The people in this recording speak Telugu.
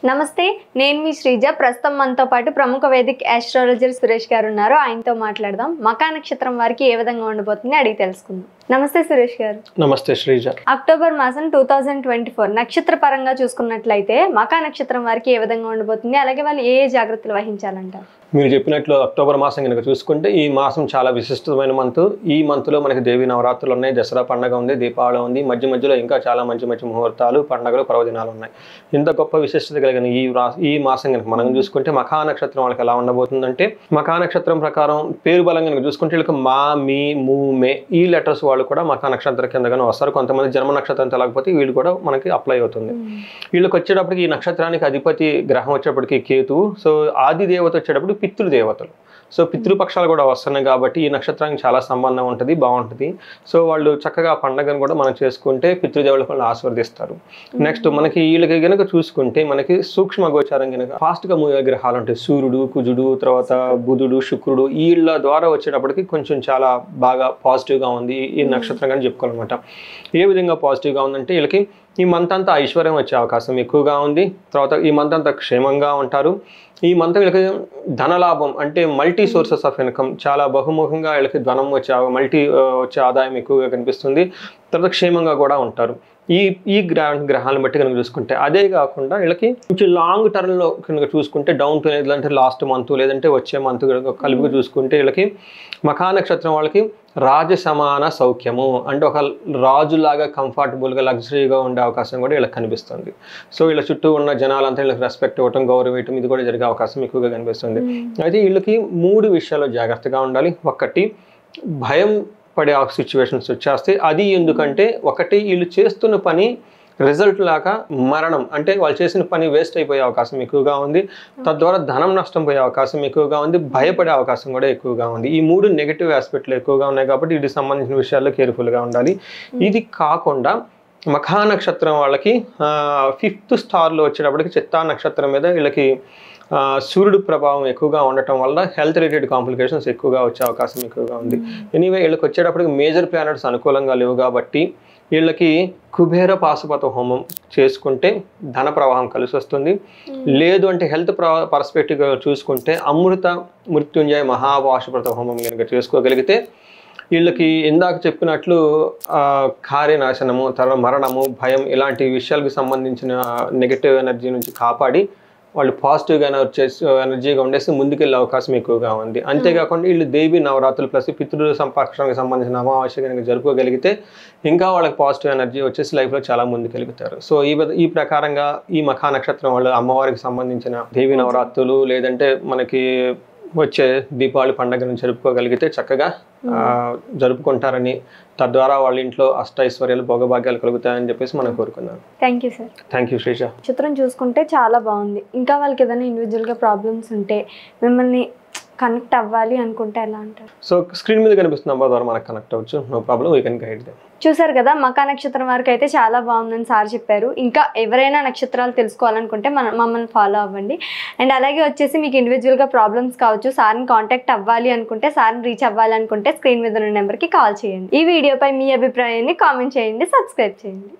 నమస్తే, నేను మీ శ్రీజ. ప్రస్తుతం మనతో పాటు ప్రముఖ వేదిక్ ఆస్ట్రాలజర్ సురేష్ గారు ఉన్నారు. ఆయనతో మాట్లాడదాం. మకా నక్షత్రం వారికి ఏ విధంగా ఉండబోతుంది అడిగి తెలుసుకుందాం. నమస్తే సురేష్ గారు. నమస్తే శ్రీజ. అక్టోబర్ మాసం 2024 నక్షత్ర పరంగా చూసుకున్నట్లయితే మకా నక్షత్రం వారికి ఏ విధంగా ఉండబోతుంది, అలాగే వాళ్ళు ఏ జాగ్రత్తలు వహించాలంటారు? మీరు చెప్పినట్లు అక్టోబర్ మాసం కనుక చూసుకుంటే ఈ మాసం చాలా విశిష్టమైన మంత్. ఈ మంత్లో మనకి దేవి నవరాత్రులు ఉన్నాయి, దసరా పండుగ ఉంది, దీపావళి ఉంది, మధ్యలో ఇంకా చాలా మంచి మంచి ముహూర్తాలు, పండుగలు, పర్వదినాలు ఉన్నాయి. ఇంత గొప్ప విశిష్టత కలిగిన ఈ మాసం కనుక మనం చూసుకుంటే మఖా నక్షత్రం వాళ్ళకి ఎలా ఉండబోతుందంటే, మఖా నక్షత్రం ప్రకారం పేరు బలం కనుక చూసుకుంటే వీళ్ళకి మా, మీ, ము, మే ఈ లెటర్స్ వాళ్ళు కూడా మఖా నక్షత్రం కిందగానే వస్తారు. కొంతమంది జన్మ నక్షత్రం తెలకపోతే వీళ్ళు కూడా మనకి అప్లై అవుతుంది. వీళ్ళకి వచ్చేటప్పటికి ఈ నక్షత్రానికి అధిపతి గ్రహం వచ్చేటప్పటికి కేతువు. సో ఆది దేవత వచ్చేటప్పుడు పితృదేవతలు. సో పితృపక్షాలు కూడా వస్తున్నాయి కాబట్టి ఈ నక్షత్రానికి చాలా సంబంధం ఉంటుంది, బాగుంటుంది. సో వాళ్ళు చక్కగా పండగను కూడా మనం చేసుకుంటే పితృదేవులకు వాళ్ళు ఆశీర్వదిస్తారు. నెక్స్ట్ మనకి వీళ్ళకి కనుక చూసుకుంటే మనకి సూక్ష్మ గోచారం కనుక ఫాస్ట్గా మూవే గ్రహాలు ఉంటాయి. సూర్యుడు, కుజుడు, తర్వాత బుధుడు, శుక్రుడు వీళ్ళ ద్వారా వచ్చేటప్పటికి కొంచెం చాలా బాగా పాజిటివ్గా ఉంది ఈ నక్షత్రం కానీ చెప్పుకోవాలన్నమాట. ఏ విధంగా పాజిటివ్గా ఉందంటే వీళ్ళకి ఈ మంత్ అంతా ఐశ్వర్యం వచ్చే అవకాశం ఎక్కువగా ఉంది. తర్వాత ఈ మంత్ అంతా క్షేమంగా ఉంటారు. ఈ మంత్ వీళ్ళకి ధనలాభం అంటే మల్టీ సోర్సెస్ ఆఫ్ ఇన్కమ్ చాలా బహుముఖంగా వీళ్ళకి ధనం వచ్చే ఆదాయం ఎక్కువగా కనిపిస్తుంది. తర్వాత క్షేమంగా కూడా ఉంటారు ఈ గ్రహాలను బట్టి కనుక చూసుకుంటే. అదే కాకుండా వీళ్ళకి కొంచెం లాంగ్ టర్మ్లో కనుక చూసుకుంటే డౌన్ టు లేదంటే లాస్ట్ మంత్ లేదంటే వచ్చే మంత్ కలిపి చూసుకుంటే వీళ్ళకి మఖా నక్షత్రం వాళ్ళకి రాజ సమాన సౌఖ్యము అంటే ఒక రాజులాగా కంఫర్టబుల్గా లగ్జరీగా ఉండే అవకాశం కూడా వీళ్ళకి కనిపిస్తుంది. సో వీళ్ళ చుట్టూ ఉన్న జనాలంతా వీళ్ళకి రెస్పెక్ట్ ఇవ్వటం, గౌరవం ఇది కూడా జరిగే అవకాశం ఎక్కువగా కనిపిస్తుంది. అయితే వీళ్ళకి 3 విషయాల్లో జాగ్రత్తగా ఉండాలి. ఒకటి, భయం పడే సిచ్యువేషన్స్ వచ్చేస్తే అది ఎందుకంటే ఒకటి వీళ్ళు చేస్తున్న పని రిజల్ట్ లాగా మరణం అంటే వాళ్ళు చేసిన పని వేస్ట్ అయిపోయే అవకాశం ఎక్కువగా ఉంది. తద్వారా ధనం నష్టం పోయే అవకాశం ఎక్కువగా ఉంది, భయపడే అవకాశం కూడా ఎక్కువగా ఉంది. ఈ 3 నెగిటివ్ ఆస్పెక్ట్లు ఎక్కువగా ఉన్నాయి కాబట్టి వీటికి సంబంధించిన విషయాల్లో కేర్ఫుల్గా ఉండాలి. ఇది కాకుండా మఖా నక్షత్రం వాళ్ళకి 5th స్టార్లో వచ్చేటప్పటికి చిత్తా నక్షత్రం మీద వీళ్ళకి సూర్యుడు ప్రభావం ఎక్కువగా ఉండటం వల్ల హెల్త్ రిలేటెడ్ కాంప్లికేషన్స్ ఎక్కువగా వచ్చే అవకాశం ఎక్కువగా ఉంది. ఎనీవే వీళ్ళకి వచ్చేటప్పటికి మేజర్ ప్లానెట్స్ అనుకూలంగా లేవు కాబట్టి వీళ్ళకి కుబేర పాశుపత హోమం చేసుకుంటే ధన ప్రవాహం కలిసి వస్తుంది. లేదు అంటే హెల్త్ పర్స్పెక్టివ్గా చూసుకుంటే అమృత మృత్యుంజయ మహాపాశుపత హోమం కనుక చేసుకోగలిగితే వీళ్ళకి ఇందాక చెప్పినట్లు కార్యనాశనము, తర్వాత మరణము, భయం ఇలాంటి విషయాలకు సంబంధించిన నెగటివ్ ఎనర్జీ నుంచి కాపాడి వాళ్ళు పాజిటివ్గా ఎనర్జీగా ఉండేసి ముందుకెళ్ళే అవకాశం ఎక్కువగా ఉంది. అంతేకాకుండా వీళ్ళు దేవి నవరాత్రులు ప్లస్ పితృ సంపర్కానికి సంబంధించిన అమావాస్య కనుక జరుపుకోగలిగితే ఇంకా వాళ్ళకి పాజిటివ్ ఎనర్జీ వచ్చేసి లైఫ్లో చాలా ముందుకెళ్తారు. సో ఈ ప్రకారంగా ఈ మఖా నక్షత్రం వాళ్ళు అమ్మవారికి సంబంధించిన దేవి నవరాత్రులు లేదంటే మనకి వచ్చే దీపావళి పండుగను జరుపుకోగలిగితే చక్కగా జరుపుకుంటారని, తద్వారా వాళ్ళ ఇంట్లో అష్టైశ్వర్యాలు భోగభాగ్యాలు కలుగుతాయని చెప్పేసి మనం కోరుకున్నాం. Thank you sir. Thank you Sreeja. చిత్రం చూసుకుంటే చాలా బాగుంది. ఇంకా వాళ్ళకి ఏదైనా ఇండివిజువల్గా ప్రాబ్లమ్స్ ఉంటే మిమ్మల్ని కనెక్ట్ అవ్వాలి అనుకుంటే ఎలా అంటారు? సో స్క్రీన్ మీద కనిపిస్తున్న నంబర్ ద్వారా మనకు కనెక్ట్ అవ్వచ్చు. No problem, we can guide them. చూసారు కదా, మకా నక్షత్రం వారికి అయితే చాలా బాగుందని సార్ చెప్పారు. ఇంకా ఎవరైనా నక్షత్రాలు తెలుసుకోవాలనుకుంటే మమ్మల్ని ఫాలో అవ్వండి. అండ్ అలాగే వచ్చేసి మీకు ఇండివిజువల్గా ప్రాబ్లమ్స్ కావచ్చు, సార్ని కాంటాక్ట్ అవ్వాలి అనుకుంటే, సార్ని రీచ్ అవ్వాలి అనుకుంటే స్క్రీన్ మీద ఉన్న నెంబర్కి కాల్ చేయండి. ఈ వీడియోపై మీ అభిప్రాయాన్ని కామెంట్ చేయండి, సబ్స్క్రైబ్ చేయండి.